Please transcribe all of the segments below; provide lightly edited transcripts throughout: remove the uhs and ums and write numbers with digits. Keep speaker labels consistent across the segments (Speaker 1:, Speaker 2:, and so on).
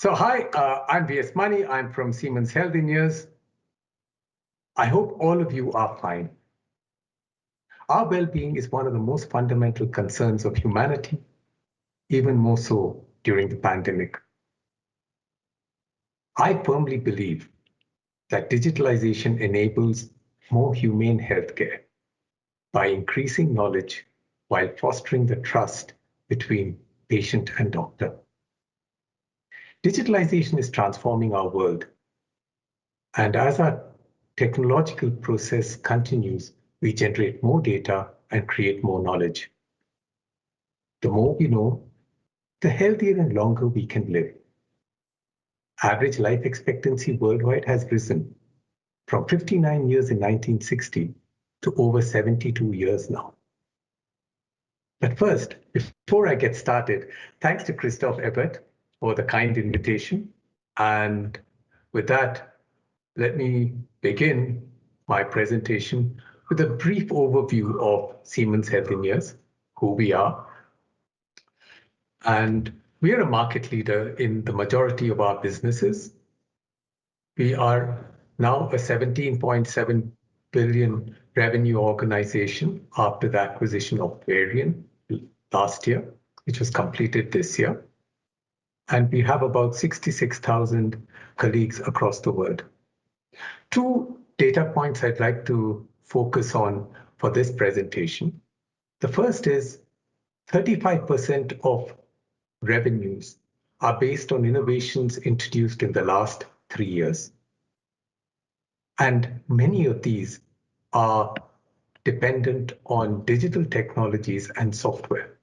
Speaker 1: So hi, I'm V.S. Mani. I'm from Siemens Healthineers. I hope all of you are fine. Our well-being is one of the most fundamental concerns of humanity, even more so during the pandemic. I firmly believe that digitalization enables more humane healthcare by increasing knowledge while fostering the trust between patient and doctor. Digitalization is transforming our world. And as our technological process continues, we generate more data and create more knowledge. The more we know, the healthier and longer we can live. Average life expectancy worldwide has risen from 59 years in 1960 to over 72 years now. But first, before I get started, thanks to Christoph Ebert for the kind invitation. And with that, let me begin my presentation with a brief overview of Siemens Healthineers, who we are. And we are a market leader in the majority of our businesses. We are now a 17.7 billion revenue organization after the acquisition of Varian last year, which was completed this year. And we have about 66,000 colleagues across the world. Two data points I'd like to focus on for this presentation. The first is 35% of revenues are based on innovations introduced in the last 3 years. And many of these are dependent on digital technologies and software.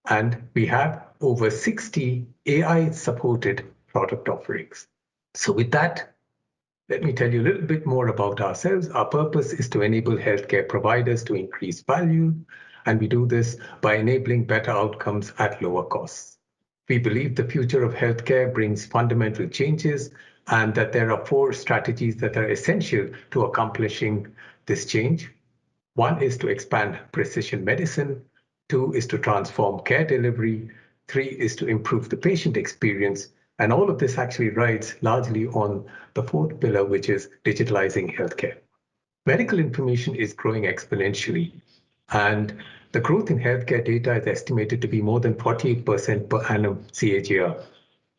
Speaker 1: And we have over 60 AI-supported product offerings. So with that, let me tell you a little bit more about ourselves. Our purpose is to enable healthcare providers to increase value, and we do this by enabling better outcomes at lower costs. We believe the future of healthcare brings fundamental changes and that there are 4 strategies that are essential to accomplishing this change. 1 is to expand precision medicine. 2 is to transform care delivery. 3 is to improve the patient experience. And all of this actually rides largely on the 4th pillar, which is digitalizing healthcare. Medical information is growing exponentially, and the growth in healthcare data is estimated to be more than 48% per annum CAGR.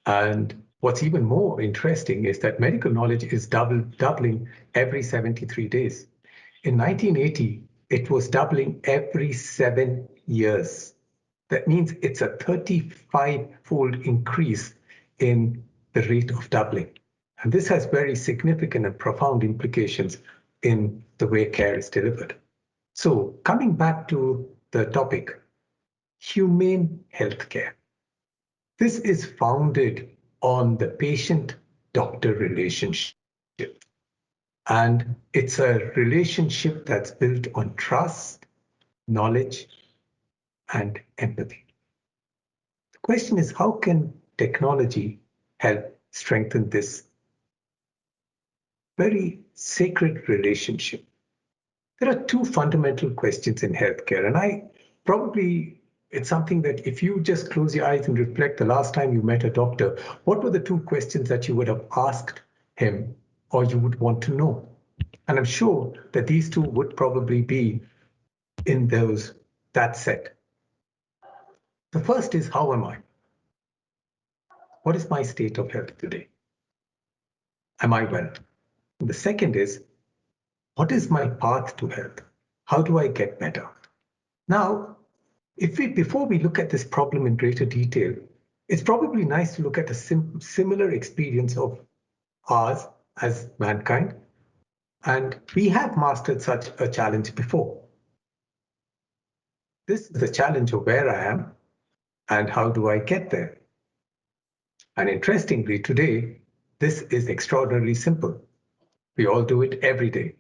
Speaker 1: And what's even more interesting is that medical knowledge is doubling every 73 days. In 1980, it was doubling every 7 years. That means it's a 35-fold increase in the rate of doubling. And this has very significant and profound implications in the way care is delivered. So coming back to the topic, humane healthcare. This is founded on the patient-doctor relationship. And it's a relationship that's built on trust, knowledge, and empathy. The question is, how can technology help strengthen this very sacred relationship? There are 2 fundamental questions in healthcare, and it's something that if you just close your eyes and reflect the last time you met a doctor, what were the 2 questions that you would have asked him or you would want to know? And I'm sure that these 2 would probably be in that set. The first is, how am I? What is my state of health today? Am I well? And the second is, what is my path to health? How do I get better? Now, before we look at this problem in greater detail, it's probably nice to look at a similar experience of ours as mankind. And we have mastered such a challenge before. This is the challenge of where I am and how do I get there. And interestingly, today, this is extraordinarily simple. We all do it every day.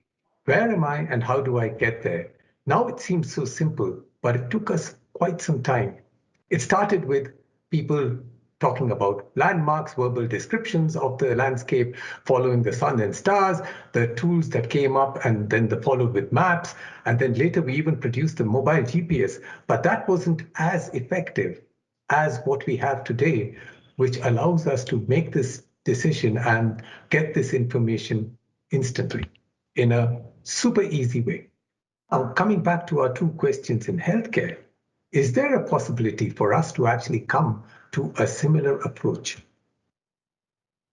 Speaker 1: Where am I and how do I get there? Now it seems so simple, but it took us quite some time. It started with people talking about landmarks, verbal descriptions of the landscape, following the sun and stars, the tools that came up, and then followed with maps. And then later we even produced the mobile GPS, but that wasn't as effective as what we have today, which allows us to make this decision and get this information instantly in a super easy way. Now, coming back to our two questions in healthcare, is there a possibility for us to actually come to a similar approach?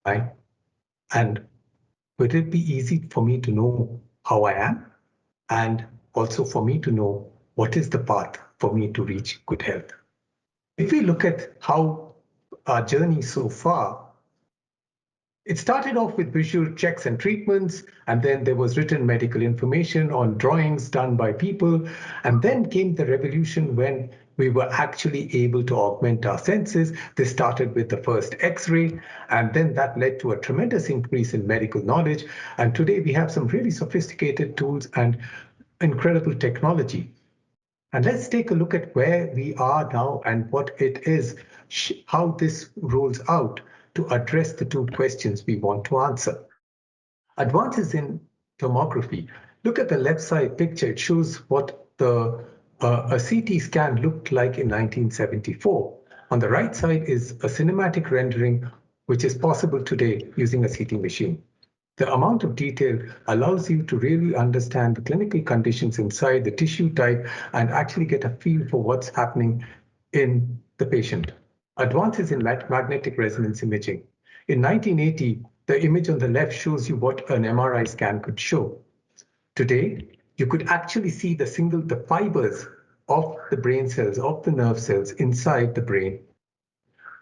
Speaker 1: Right? And would it be easy for me to know how I am? And also for me to know what is the path for me to reach good health? If we look at how our journey so far, it started off with visual checks and treatments, and then there was written medical information on drawings done by people. And then came the revolution when we were actually able to augment our senses. This started with the first X-ray, and then that led to a tremendous increase in medical knowledge. And today we have some really sophisticated tools and incredible technology. And let's take a look at where we are now and what it is, how this rolls out to address the two questions we want to answer. Advances in tomography. Look at the left side picture. It shows what a CT scan looked like in 1974. On the right side is a cinematic rendering, which is possible today using a CT machine. The amount of detail allows you to really understand the clinical conditions inside the tissue type and actually get a feel for what's happening in the patient. Advances in magnetic resonance imaging. In 1980, the image on the left shows you what an MRI scan could show. Today, you could actually see the fibers of the brain cells, of the nerve cells inside the brain,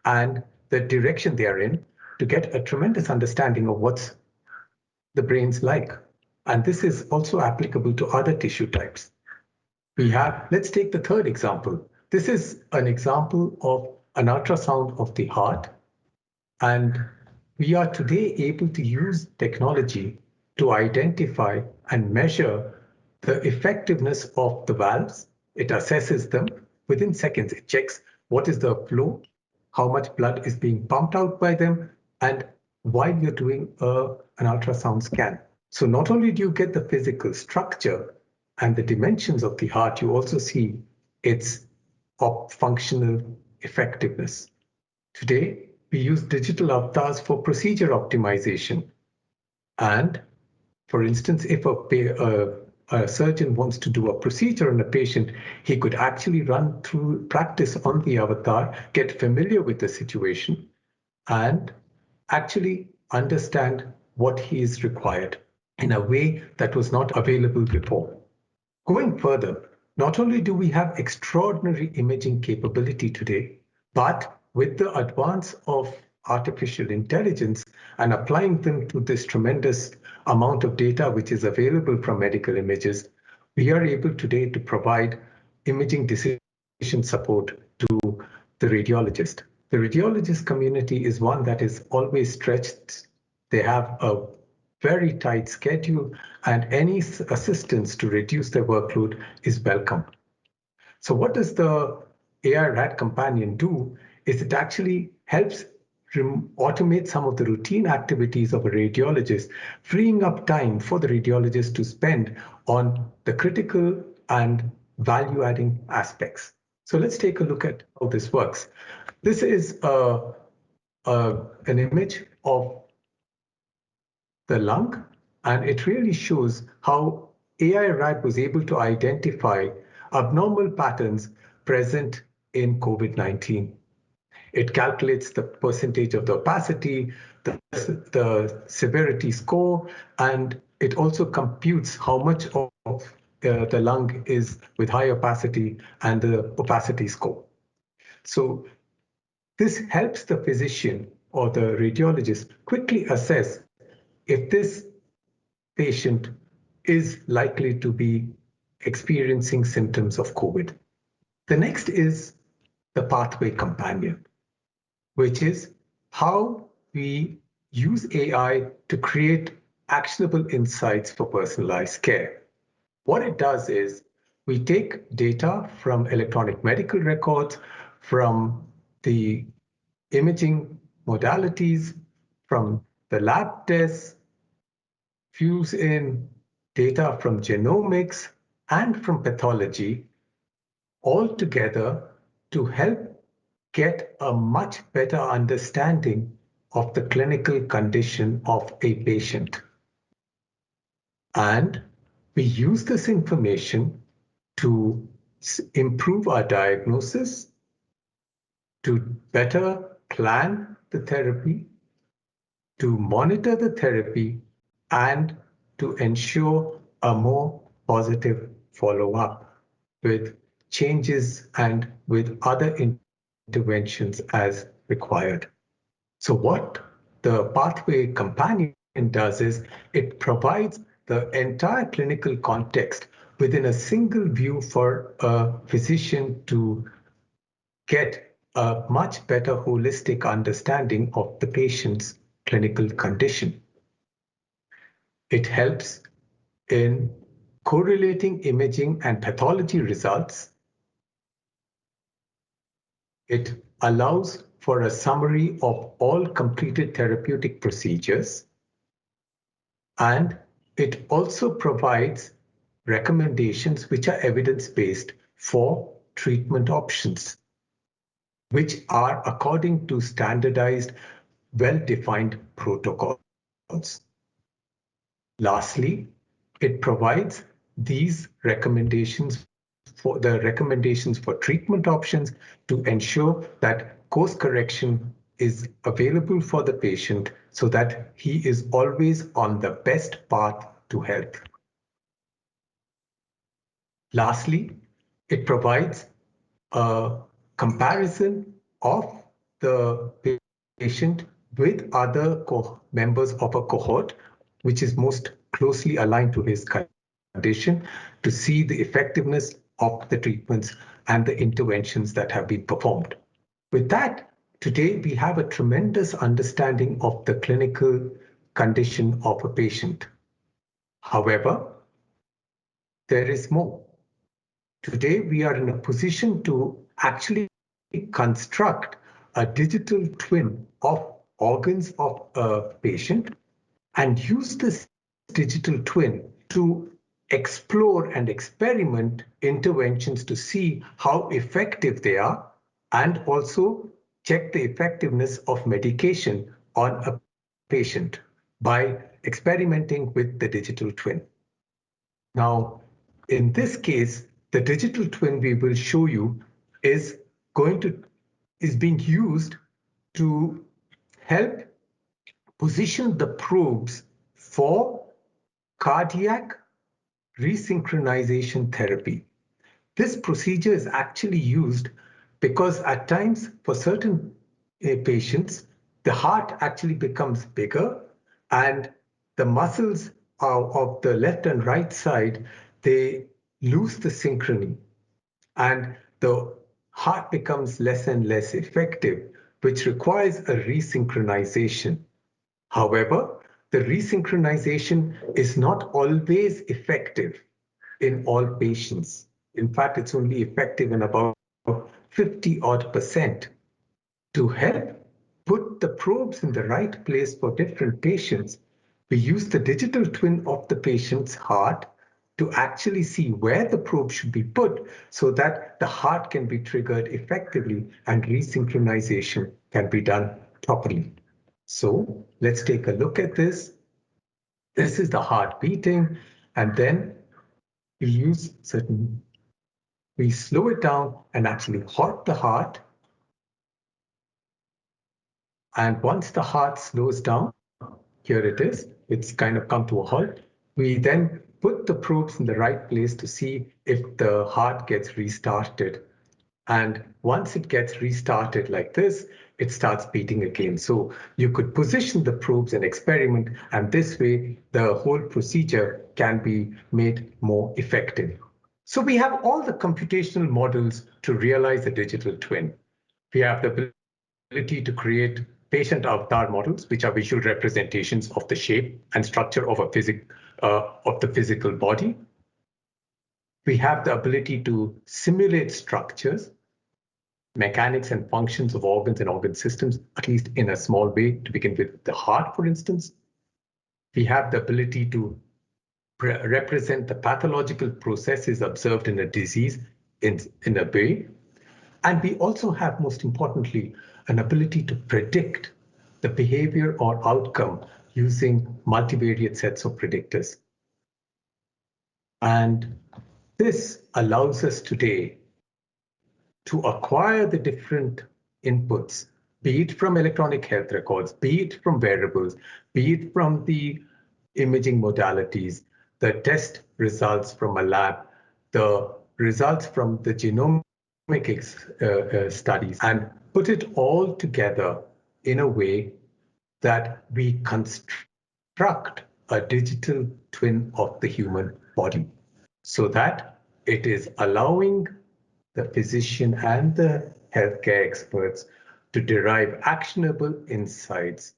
Speaker 1: and the direction they are in to get a tremendous understanding of what's the brain's like. And this is also applicable to other tissue types. Let's take the third example. This is an example of an ultrasound of the heart. And we are today able to use technology to identify and measure the effectiveness of the valves. It assesses them within seconds. It checks what is the flow, how much blood is being pumped out by them, and while you're doing an ultrasound scan. So not only do you get the physical structure and the dimensions of the heart, you also see its functional effectiveness. Today, we use digital avatars for procedure optimization. And for instance, if a surgeon wants to do a procedure on a patient, he could actually run through practice on the avatar, get familiar with the situation, and actually understand what he is required in a way that was not available before. Going further, not only do we have extraordinary imaging capability today, but with the advance of artificial intelligence and applying them to this tremendous amount of data which is available from medical images, we are able today to provide imaging decision support to the radiologist. The radiologist community is one that is always stretched. They have a very tight schedule, and any assistance to reduce their workload is welcome. So what does the Al-Rad Companion do? Is it actually helps automate some of the routine activities of a radiologist, freeing up time for the radiologist to spend on the critical and value-adding aspects. So let's take a look at how this works. This is an image of the lung, and it really shows how Al-Rad was able to identify abnormal patterns present in COVID-19. It calculates the percentage of the opacity, the severity score, and it also computes how much of the lung is with high opacity and the opacity score. So this helps the physician or the radiologist quickly assess if this patient is likely to be experiencing symptoms of COVID. The next is the pathway companion, which is how we use AI to create actionable insights for personalized care. What it does is we take data from electronic medical records, from the imaging modalities, from the lab tests, fuse in data from genomics and from pathology all together to help get a much better understanding of the clinical condition of a patient. And we use this information to improve our diagnosis, to better plan the therapy, to monitor the therapy, and to ensure a more positive follow-up with changes and with other interventions as required. So what the Pathway Companion does is it provides the entire clinical context within a single view for a physician to get a much better holistic understanding of the patient's clinical condition. It helps in correlating imaging and pathology results. It allows for a summary of all completed therapeutic procedures, and it also provides recommendations which are evidence-based for treatment options, which are according to standardized, well-defined protocols. Lastly, it provides these recommendations for treatment options to ensure that course correction is available for the patient so that he is always on the best path to health. Lastly, it provides a comparison of the patient with other members of a cohort, which is most closely aligned to his condition, to see the effectiveness of the treatments and the interventions that have been performed. With that, today we have a tremendous understanding of the clinical condition of a patient. However, there is more. Today, we are in a position to actually construct a digital twin of organs of a patient and use this digital twin to explore and experiment interventions to see how effective they are, and also check the effectiveness of medication on a patient by experimenting with the digital twin. Now, in this case, the digital twin we will show you is being used to help position the probes for cardiac resynchronization therapy. This procedure is actually used because at times for certain patients, the heart actually becomes bigger and the muscles of the left and right side, they lose the synchrony and the heart becomes less and less effective, which requires a resynchronization. However, the resynchronization is not always effective in all patients. In fact, it's only effective in about 50-odd%. To help put the probes in the right place for different patients, we use the digital twin of the patient's heart to actually see where the probe should be put so that the heart can be triggered effectively and resynchronization can be done properly. So let's take a look at this. This is the heart beating, and then we slow it down and actually halt the heart. And once the heart slows down, here it is, it's kind of come to a halt. We then put the probes in the right place to see if the heart gets restarted. And once it gets restarted like this, it starts beating again. So you could position the probes and experiment, and this way the whole procedure can be made more effective. So we have all the computational models to realize a digital twin. We have the ability to create patient avatar models, which are visual representations of the shape and structure of the physical body. We have the ability to simulate structures, mechanics and functions of organs and organ systems, at least in a small way, to begin with the heart, for instance. We have the ability to represent the pathological processes observed in a disease in a way. And we also have, most importantly, an ability to predict the behavior or outcome using multivariate sets of predictors. And this allows us today to acquire the different inputs, be it from electronic health records, be it from wearables, be it from the imaging modalities, the test results from a lab, the results from the genomic studies, and put it all together in a way that we construct a digital twin of the human body so that it is allowing the physician and the healthcare experts to derive actionable insights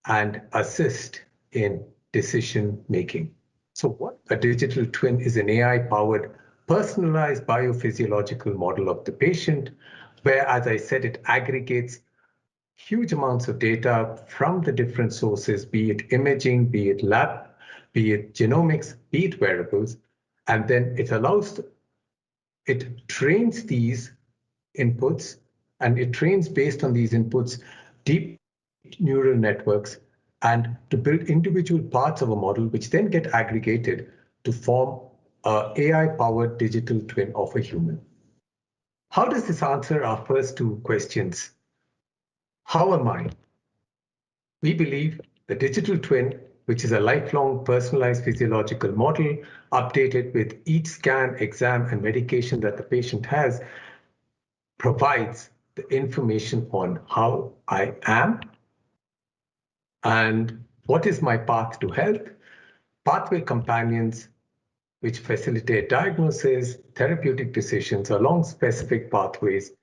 Speaker 1: and assist in decision making. So what a digital twin is an AI-powered personalized biophysiological model of the patient, where, as I said, it aggregates huge amounts of data from the different sources, be it imaging, be it lab, be it genomics, be it wearables, and then it trains these inputs, and it trains based on these inputs deep neural networks and to build individual parts of a model which then get aggregated to form an AI-powered digital twin of a human. How does this answer our first two questions? How am I? We believe the digital twin, which is a lifelong personalized physiological model updated with each scan, exam, and medication that the patient has, provides the information on how I am and what is my path to health, pathway companions which facilitate diagnosis, therapeutic decisions along specific pathways,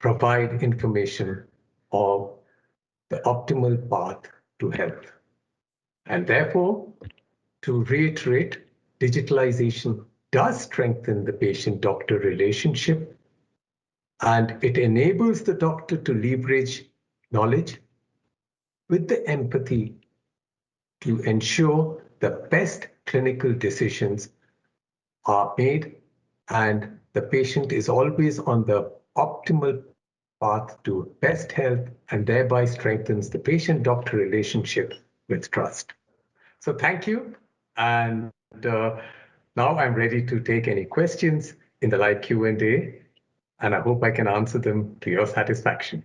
Speaker 1: provide information of the optimal path to health. And therefore, to reiterate, digitalization does strengthen the patient-doctor relationship, and it enables the doctor to leverage knowledge with the empathy to ensure the best clinical decisions are made and the patient is always on the optimal path to best health and thereby strengthens the patient-doctor relationship with trust. So thank you. And now I'm ready to take any questions in the live Q&A, and I hope I can answer them to your satisfaction.